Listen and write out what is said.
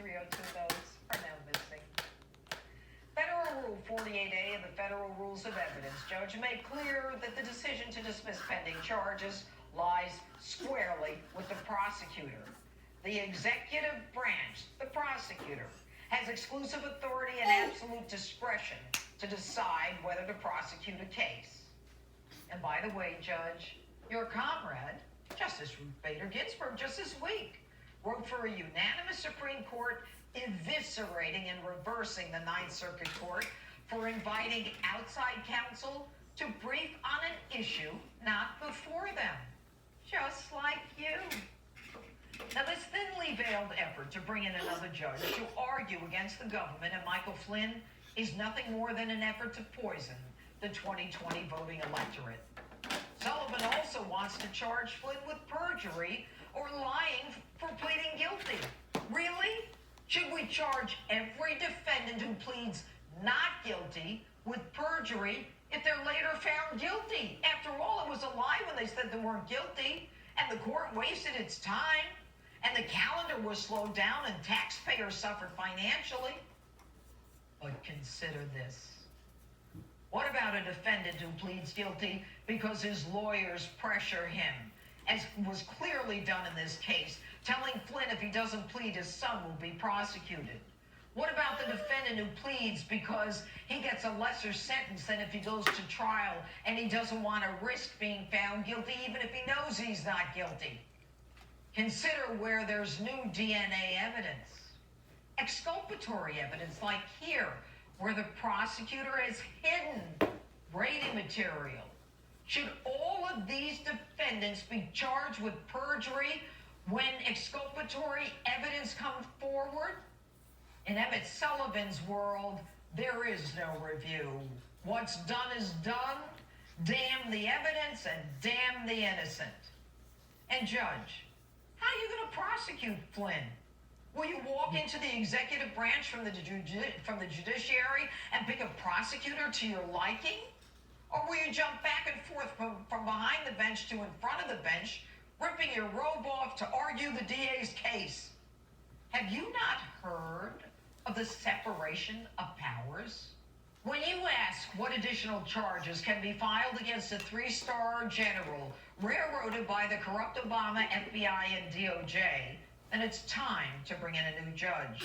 302 votes are now missing. Federal Rule 48A of the Federal Rules of Evidence, Judge, made clear that the decision to dismiss pending charges lies squarely with the prosecutor. The executive branch, the prosecutor, has exclusive authority and absolute discretion to decide whether to prosecute a case. And by the way, Judge, your comrade, Justice Ruth Bader Ginsburg, just this week, wrote for a unanimous Supreme Court eviscerating and reversing the Ninth Circuit Court for inviting outside counsel to brief on an issue not before them, just like you. Now, this thinly veiled effort to bring in another judge to argue against the government and Michael Flynn is nothing more than an effort to poison the 2020 voting electorate. Sullivan also wants to charge Flynn with perjury or lying for pleading guilty. Really? Should we charge every defendant who pleads not guilty with perjury if they're later found guilty? After all, it was a lie when they said they weren't guilty, and the court wasted its time, and the calendar was slowed down, and taxpayers suffered financially. But consider this. What about a defendant who pleads guilty because his lawyers pressure him, as was clearly done in this case, telling Flynn if he doesn't plead, his son will be prosecuted? What about the defendant who pleads because he gets a lesser sentence than if he goes to trial and he doesn't want to risk being found guilty even if he knows he's not guilty? Consider where there's new DNA evidence, exculpatory evidence like here, where the prosecutor has hidden Brady material. Should all of these defendants be charged with perjury when exculpatory evidence comes forward? In Emmet Sullivan's world, there is no review. What's done is done. Damn the evidence and damn the innocent. And Judge, how are you going to prosecute Flynn? Will you walk into the executive branch from the judiciary and pick a prosecutor to your liking? Or will you jump back and forth from behind the bench to in front of the bench, ripping your robe off to argue the DA's case? Have you not heard of the separation of powers? When you ask what additional charges can be filed against a three-star general railroaded by the corrupt Obama, FBI, and DOJ, then it's time to bring in a new judge.